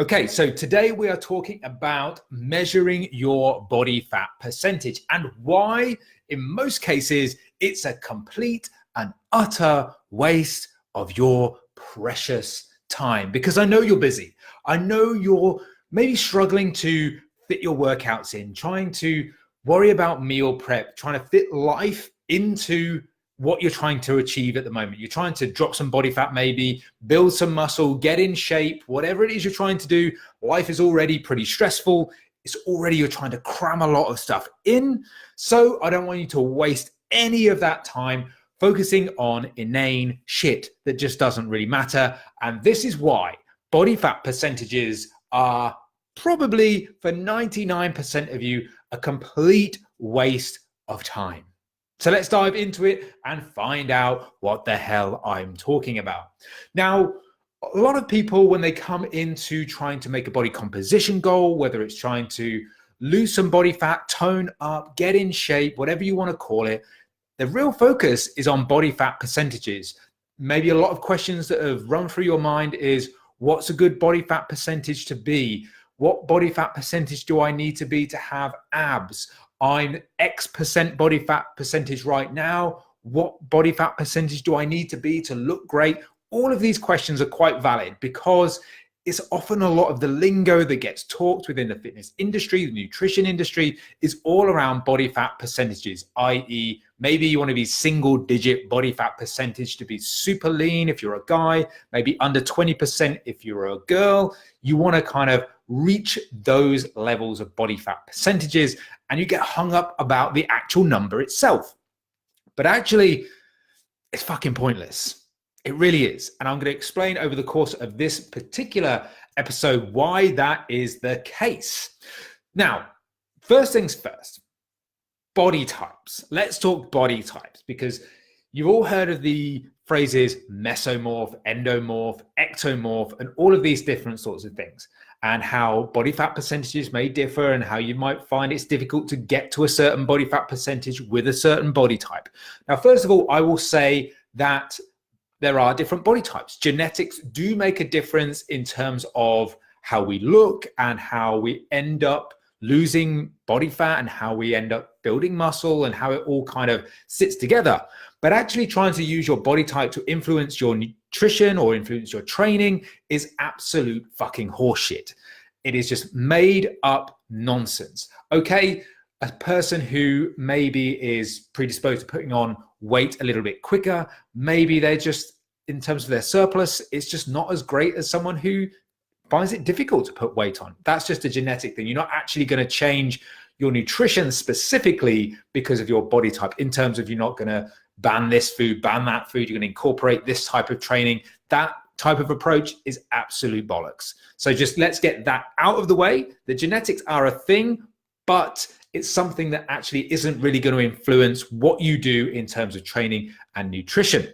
Okay, so today we are talking about measuring your body fat percentage and why, in most cases, it's a complete and utter waste of your precious time. Because I know you're busy. I know you're maybe struggling to fit your workouts in, trying to worry about meal prep, trying to fit life into what you're trying to achieve at the moment. You're trying to drop some body fat, maybe build some muscle, get in shape, whatever it is you're trying to do. Life is already pretty stressful. You're trying to cram a lot of stuff in. So I don't want you to waste any of that time focusing on inane shit that just doesn't really matter. And this is why body fat percentages are probably, for 99% of you, a complete waste of time. So let's dive into it and find out what the hell I'm talking about. Now, a lot of people, when they come into trying to make a body composition goal, whether it's trying to lose some body fat, tone up, get in shape, whatever you want to call it, the real focus is on body fat percentages. Maybe a lot of questions that have run through your mind is, what's a good body fat percentage to be? What body fat percentage do I need to be to have abs? I'm X% body fat percentage right now. What body fat percentage do I need to be to look great? All of these questions are quite valid because it's often a lot of the lingo that gets talked within the fitness industry, the nutrition industry, is all around body fat percentages, i.e. maybe you want to be single digit body fat percentage to be super lean if you're a guy, maybe under 20% if you're a girl. You want to kind of reach those levels of body fat percentages and you get hung up about the actual number itself. But actually, it's fucking pointless. It really is. And I'm going to explain over the course of this particular episode why that is the case. Now, first things first, body types. Let's talk body types because you've all heard of the phrases mesomorph, endomorph, ectomorph, and all of these different sorts of things, and how body fat percentages may differ and how you might find it's difficult to get to a certain body fat percentage with a certain body type. Now, first of all, I will say that there are different body types. Genetics do make a difference in terms of how we look and how we end up losing body fat and how we end up building muscle and how it all kind of sits together. But actually trying to use your body type to influence your nutrition or influence your training is absolute fucking horseshit. It is just made up nonsense. Okay, a person who maybe is predisposed to putting on weight a little bit quicker, maybe they're just, in terms of their surplus, it's just not as great as someone who finds it difficult to put weight on. That's just a genetic thing. You're not actually going to change your nutrition specifically because of your body type, in terms of you're not going to ban this food, ban that food, you're going to incorporate this type of training. That type of approach is absolute bollocks. So just let's get that out of the way. The genetics are a thing, but it's something that actually isn't really going to influence what you do in terms of training and nutrition.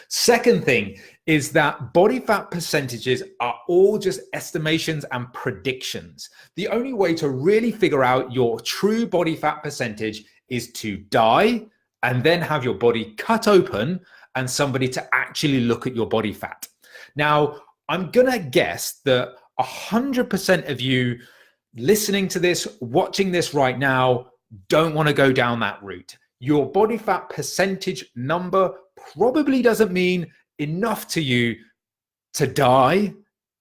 Second thing is that body fat percentages are all just estimations and predictions. The only way to really figure out your true body fat percentage is to die and then have your body cut open and somebody to actually look at your body fat. Now, I'm going to guess that 100% of you listening to this, watching this right now, don't want to go down that route. Your body fat percentage number probably doesn't mean enough to you to die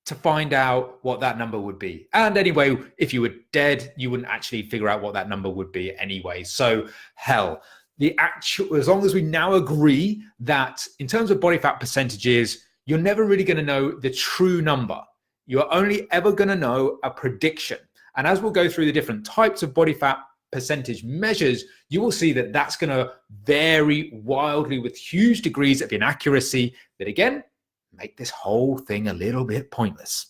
to find out what that number would be. And anyway, if you were dead, you wouldn't actually figure out what that number would be anyway. So hell, as long as we now agree that in terms of body fat percentages, you're never really going to know the true number. You're only ever going to know a prediction. And as we'll go through the different types of body fat percentage measures, you will see that that's going to vary wildly with huge degrees of inaccuracy that, again, make this whole thing a little bit pointless.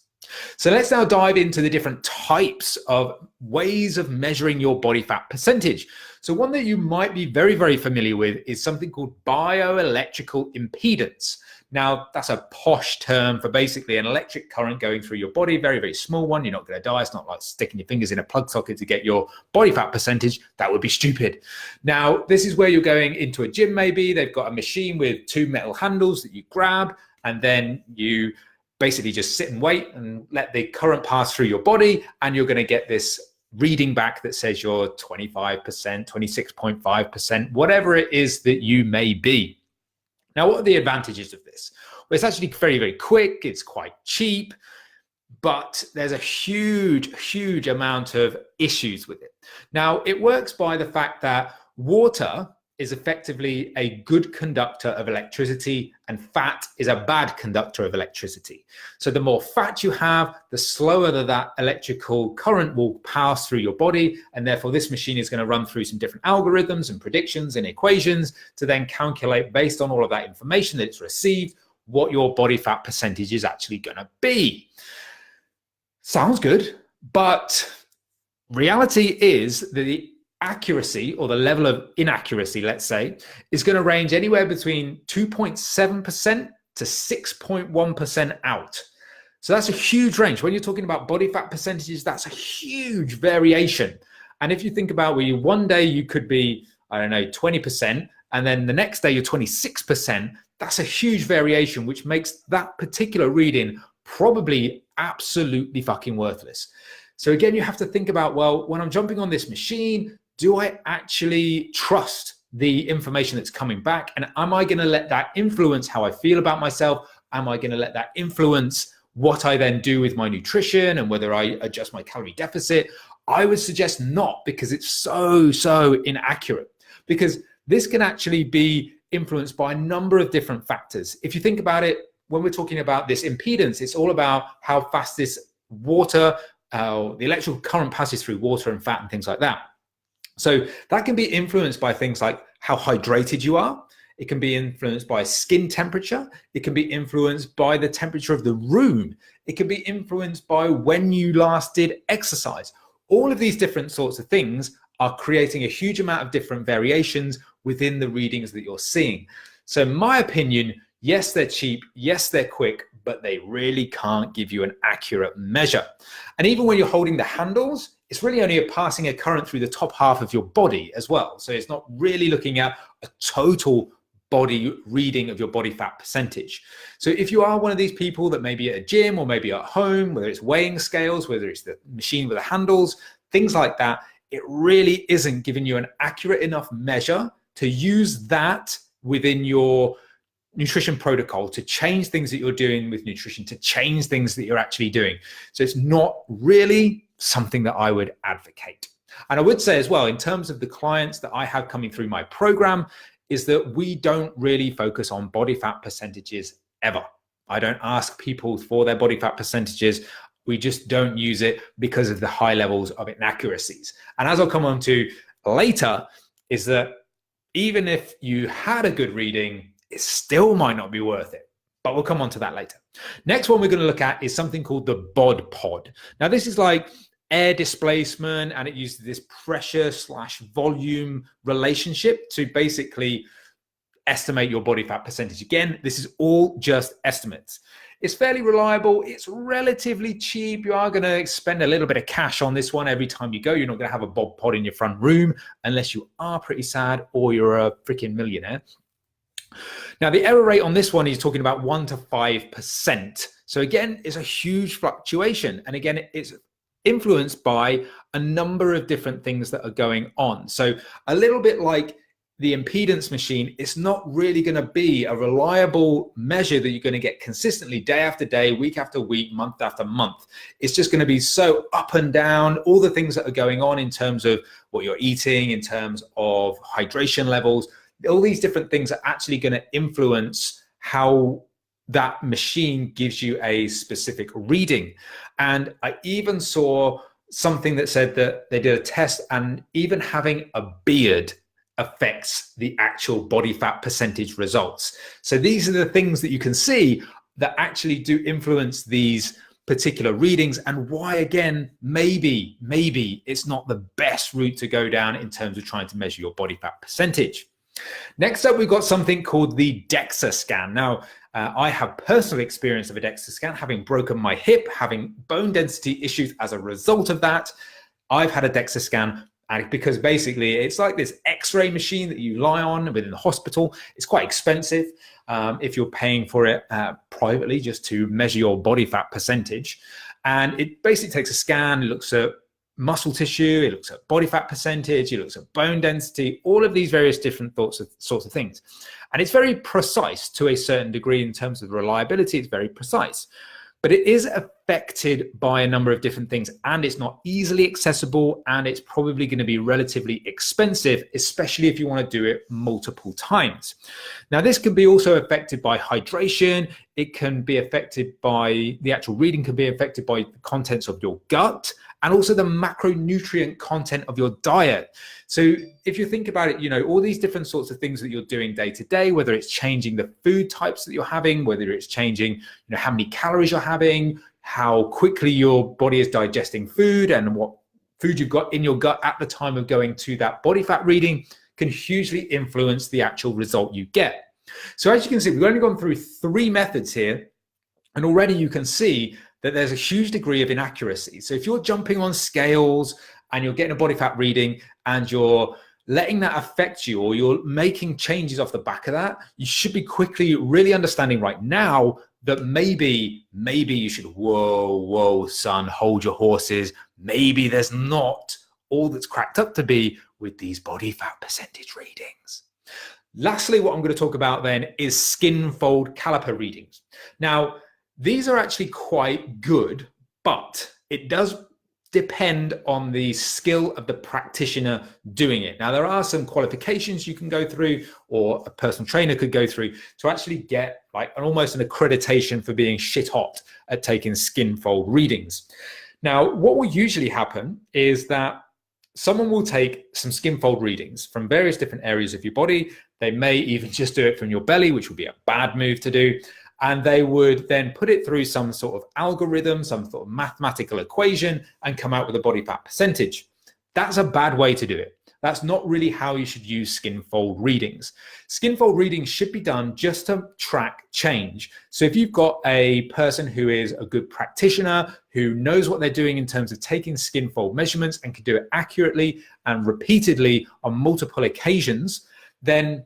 So let's now dive into the different types of ways of measuring your body fat percentage. So one that you might be very, very familiar with is something called bioelectrical impedance. Now, that's a posh term for basically an electric current going through your body, very, very small one. You're not going to die. It's not like sticking your fingers in a plug socket to get your body fat percentage. That would be stupid. Now, this is where you're going into a gym maybe. They've got a machine with two metal handles that you grab, and then you basically just sit and wait and let the current pass through your body, and you're going to get this reading back that says you're 25%, 26.5%, whatever it is that you may be. Now, what are the advantages of this? Well, it's actually very, very quick. It's quite cheap, but there's a huge amount of issues with it. Now, it works by the fact that water is effectively a good conductor of electricity, and fat is a bad conductor of electricity. So the more fat you have, the slower that electrical current will pass through your body, and therefore this machine is going to run through some different algorithms and predictions and equations to then calculate, based on all of that information that it's received, what your body fat percentage is actually going to be. Sounds good, but reality is that the accuracy, or the level of inaccuracy, let's say, is going to range anywhere between 2.7% to 6.1% out. So that's a huge range. When you're talking about body fat percentages, that's a huge variation. And if you think about where one day you could be, I don't know, 20%, and then the next day you're 26%, that's a huge variation, which makes that particular reading probably absolutely fucking worthless. So again, you have to think about, well, when I'm jumping on this machine, do I actually trust the information that's coming back? And am I going to let that influence how I feel about myself? Am I going to let that influence what I then do with my nutrition and whether I adjust my calorie deficit? I would suggest not, because it's so inaccurate. Because this can actually be influenced by a number of different factors. If you think about it, when we're talking about this impedance, it's all about how fast this water, the electrical current passes through water and fat and things like that. So that can be influenced by things like how hydrated you are. It can be influenced by skin temperature. It can be influenced by the temperature of the room. It can be influenced by when you last did exercise. All of these different sorts of things are creating a huge amount of different variations within the readings that you're seeing. So in my opinion, yes, they're cheap. Yes, they're quick, but they really can't give you an accurate measure. And even when you're holding the handles, it's really only passing a current through the top half of your body as well. So it's not really looking at a total body reading of your body fat percentage. So if you are one of these people that maybe at a gym or maybe at home, whether it's weighing scales, whether it's the machine with the handles, things like that, it really isn't giving you an accurate enough measure to use that within your nutrition protocol to change things that you're doing with nutrition, to change things that you're actually doing. So it's not really something that I would advocate. And I would say as well, in terms of the clients that I have coming through my program, is that we don't really focus on body fat percentages ever. I don't ask people for their body fat percentages. We just don't use it because of the high levels of inaccuracies. And as I'll come on to later, is that even if you had a good reading, it still might not be worth it. But we'll come on to that later. Next one we're going to look at is something called the Bod Pod. Now, this is like air displacement, and it uses this pressure/volume relationship to basically estimate your body fat percentage. Again, this is all just estimates. It's fairly reliable. It's relatively cheap. You are going to spend a little bit of cash on this one every time you go. You're not going to have a Bod Pod in your front room unless you are pretty sad or you're a freaking millionaire. Now, the error rate on this one is talking about 1 to 5%. So again, it's a huge fluctuation. And again, it's influenced by a number of different things that are going on. So a little bit like the impedance machine, it's not really going to be a reliable measure that you're going to get consistently day after day, week after week, month after month. It's just going to be so up and down, all the things that are going on in terms of what you're eating, in terms of hydration levels. All these different things are actually going to influence how that machine gives you a specific reading. And I even saw something that said that they did a test, and even having a beard affects the actual body fat percentage results. So these are the things that you can see that actually do influence these particular readings, and why, again, maybe it's not the best route to go down in terms of trying to measure your body fat percentage. Next up, we've got something called the Dexa Scan. Now, I have personal experience of a Dexa Scan, having broken my hip, having bone density issues as a result of that. I've had a Dexa Scan, And because basically it's like this X-ray machine that you lie on within the hospital. It's quite expensive if you're paying for it privately, just to measure your body fat percentage. And it basically takes a scan, it looks at muscle tissue, it looks at body fat percentage, it looks at bone density, all of these various different sorts of things. And it's very precise to a certain degree in terms of reliability. It's very precise. But it is affected by a number of different things, and it's not easily accessible, and it's probably going to be relatively expensive, especially if you want to do it multiple times. Now, this can be also affected by hydration. It can be affected by, the actual reading can be affected by the contents of your gut, and also the macronutrient content of your diet. So if you think about it, you know, all these different sorts of things that you're doing day to day, whether it's changing the food types that you're having, whether it's changing, you know, how many calories you're having, how quickly your body is digesting food, and what food you've got in your gut at the time of going to that body fat reading, can hugely influence the actual result you get. So as you can see, we've only gone through 3 methods here, and already you can see that there's a huge degree of inaccuracy. So if you're jumping on scales and you're getting a body fat reading and you're letting that affect you, or you're making changes off the back of that, you should be quickly really understanding right now that maybe you should, whoa, son, hold your horses. Maybe there's not all that's cracked up to be with these body fat percentage readings. Lastly, what I'm going to talk about then is skin fold caliper readings. Now, these are actually quite good, but it does depend on the skill of the practitioner doing it. Now, there are some qualifications you can go through, or a personal trainer could go through, to actually get like almost an accreditation for being shit hot at taking skin fold readings. Now, what will usually happen is that someone will take some skin fold readings from various different areas of your body. They may even just do it from your belly, which would be a bad move to do. And they would then put it through some sort of algorithm, some sort of mathematical equation, and come out with a body fat percentage. That's a bad way to do it. That's not really how you should use skin fold readings. Skin fold readings should be done just to track change. So if you've got a person who is a good practitioner, who knows what they're doing in terms of taking skin fold measurements and can do it accurately and repeatedly on multiple occasions, then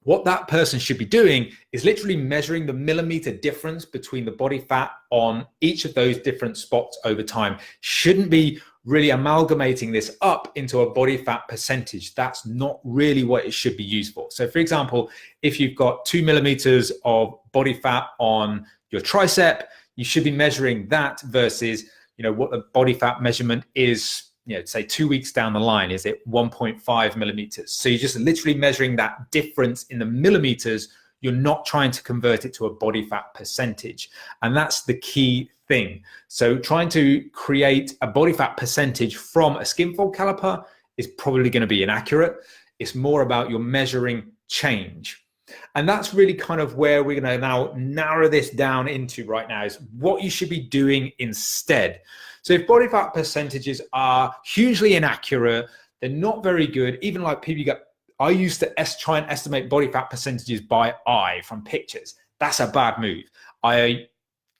what that person should be doing is literally measuring the millimeter difference between the body fat on each of those different spots over time. Shouldn't be really amalgamating this up into a body fat percentage. That's not really what it should be used for. So for example, if you've got 2 millimeters of body fat on your tricep, you should be measuring that versus, you know, what the body fat measurement is, you know, say 2 weeks down the line, is it 1.5 millimeters? So you're just literally measuring that difference in the millimeters. You're not trying to convert it to a body fat percentage. And that's the key thing. So trying to create a body fat percentage from a skin fold caliper is probably going to be inaccurate. It's more about your measuring change. And that's really kind of where we're going to now narrow this down into right now, is what you should be doing instead. So if body fat percentages are hugely inaccurate, they're not very good, even like people get, I used to try and estimate body fat percentages by eye from pictures. That's a bad move. I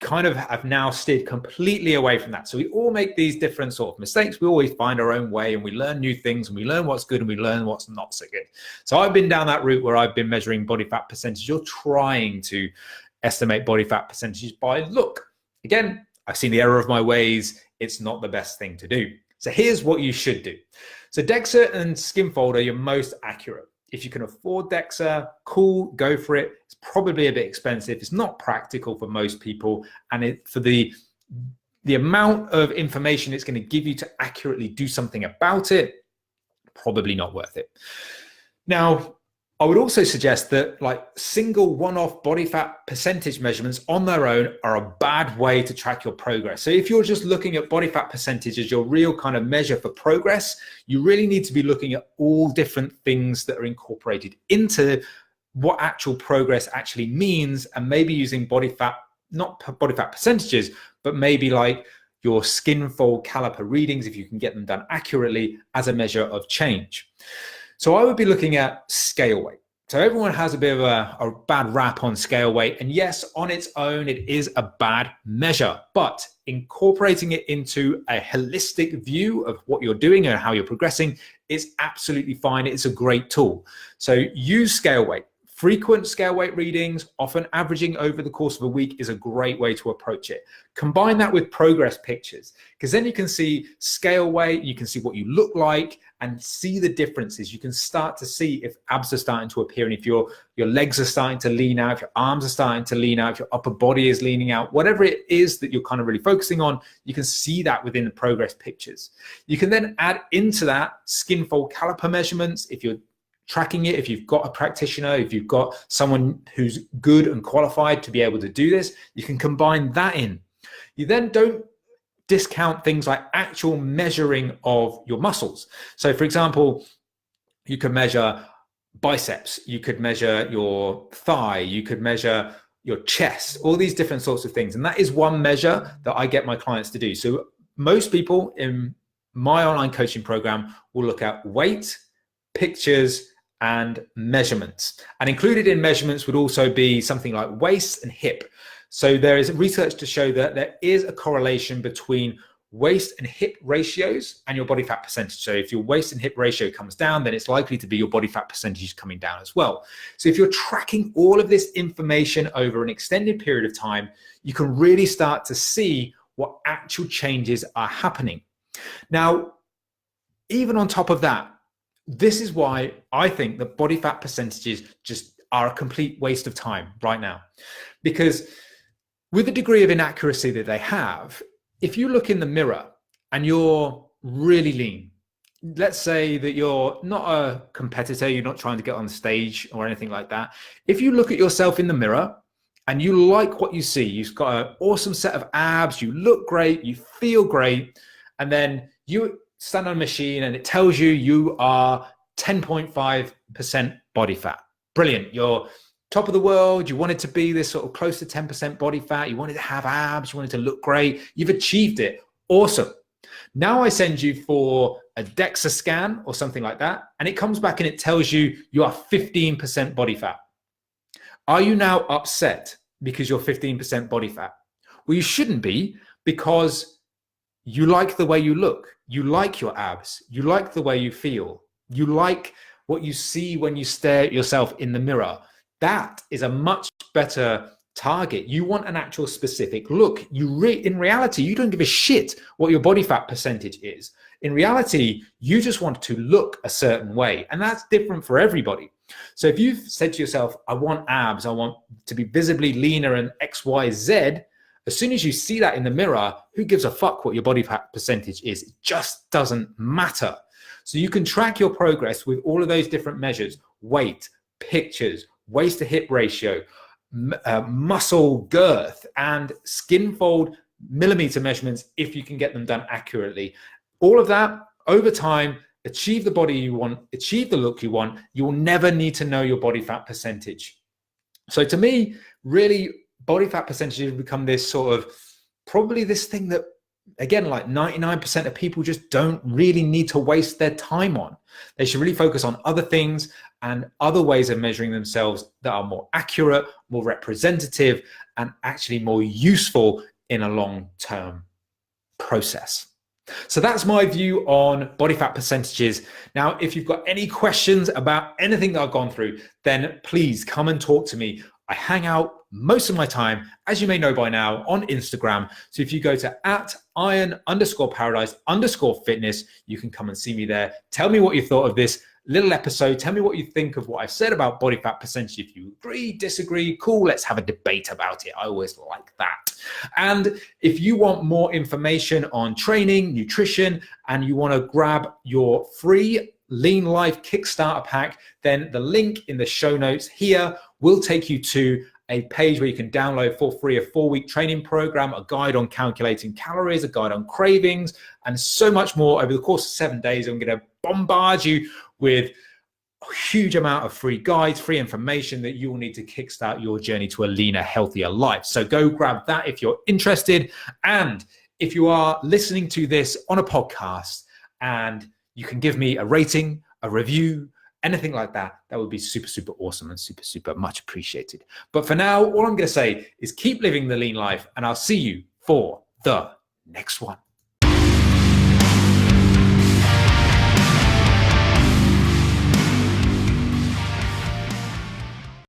kind of have now steered completely away from that. So we all make these different sort of mistakes. We always find our own way, and we learn new things, and we learn what's good and we learn what's not so good. So I've been down that route where I've been measuring body fat percentage. You're trying to estimate body fat percentages by look. Again, I've seen the error of my ways. It's not the best thing to do. So here's what you should do. So Dexa and skin fold are your most accurate. If you can afford Dexa, cool, go for it. It's probably a bit expensive. It's not practical for most people. And for the amount of information it's going to give you to accurately do something about it, probably not worth it. Now, I would also suggest that like single one-off body fat percentage measurements on their own are a bad way to track your progress. So if you're just looking at body fat percentage as your real kind of measure for progress, you really need to be looking at all different things that are incorporated into what actual progress actually means, and maybe using body fat, not body fat percentages, but maybe like your skin fold caliper readings, if you can get them done accurately, as a measure of change. So I would be looking at scale weight. So everyone has a bit of a bad rap on scale weight. And yes, on its own, it is a bad measure. But incorporating it into a holistic view of what you're doing and how you're progressing is absolutely fine. It's a great tool. So use scale weight. Frequent scale weight readings, often averaging over the course of a week, is a great way to approach it. Combine that with progress pictures, because then you can see scale weight, you can see what you look like and see the differences. You can start to see if abs are starting to appear and if your legs are starting to lean out, if your arms are starting to lean out, if your upper body is leaning out, whatever it is that you're kind of really focusing on, you can see that within the progress pictures. You can then add into that skin fold caliper measurements if you're tracking it, if you've got a practitioner, if you've got someone who's good and qualified to be able to do this, you can combine that in. You then don't discount things like actual measuring of your muscles. So for example, you could measure biceps, you could measure your thigh, you could measure your chest, all these different sorts of things. And that is one measure that I get my clients to do. So most people in my online coaching program will look at weight, pictures, and measurements. And included in measurements would also be something like waist and hip. So there is research to show that there is a correlation between waist and hip ratios and your body fat percentage. So if your waist and hip ratio comes down, then it's likely to be your body fat percentage is coming down as well. So if you're tracking all of this information over an extended period of time, you can really start to see what actual changes are happening. Now, even on top of that, this is why I think that body fat percentages just are a complete waste of time right now. Because with the degree of inaccuracy that they have, if you look in the mirror and you're really lean, let's say that you're not a competitor, you're not trying to get on stage or anything like that. If you look at yourself in the mirror and you like what you see, you've got an awesome set of abs, you look great, you feel great, and then you stand on a machine and it tells you you are 10.5% body fat. Brilliant. You're top of the world. You wanted to be this sort of close to 10% body fat. You wanted to have abs. You wanted to look great. You've achieved it. Awesome. Now I send you for a Dexa scan or something like that, and it comes back and it tells you you are 15% body fat. Are you now upset because you're 15% body fat? Well, you shouldn't be, because you like the way you look. You like your abs. You like the way you feel. You like what you see when you stare at yourself in the mirror. That is a much better target. You want an actual specific look. In reality, you don't give a shit what your body fat percentage is. In reality, you just want to look a certain way, and that's different for everybody. So if you've said to yourself, I want abs, I want to be visibly leaner and X, Y, Z, as soon as you see that in the mirror, who gives a fuck what your body fat percentage is? It just doesn't matter. So you can track your progress with all of those different measures: weight, pictures, waist to hip ratio, muscle girth, and skin fold millimeter measurements if you can get them done accurately. All of that over time, achieve the body you want, achieve the look you want. You will never need to know your body fat percentage. So to me, really, body fat percentages become this sort of, probably this thing that, again, like 99% of people just don't really need to waste their time on. They should really focus on other things and other ways of measuring themselves that are more accurate, more representative, and actually more useful in a long-term process. So that's my view on body fat percentages. Now, if you've got any questions about anything that I've gone through, then please come and talk to me. I hang out most of my time, as you may know by now, on Instagram. So if you go to @iron_paradise_fitness, you can come and see me there. Tell me what you thought of this little episode. Tell me what you think of what I've said about body fat percentage. If you agree, disagree, cool, let's have a debate about it. I always like that. And if you want more information on training, nutrition, and you want to grab your free Lean Life Kickstarter pack, then the link in the show notes here will take you to a page where you can download for free a 4-week training program, a guide on calculating calories, a guide on cravings, and so much more. Over the course of 7 days, I'm going to bombard you with a huge amount of free guides, free information that you will need to kickstart your journey to a leaner, healthier life. So go grab that if you're interested. And if you are listening to this on a podcast, and you can give me a rating, a review, anything like that, that would be super, super awesome and super, super much appreciated. But for now, all I'm going to say is keep living the lean life, and I'll see you for the next one.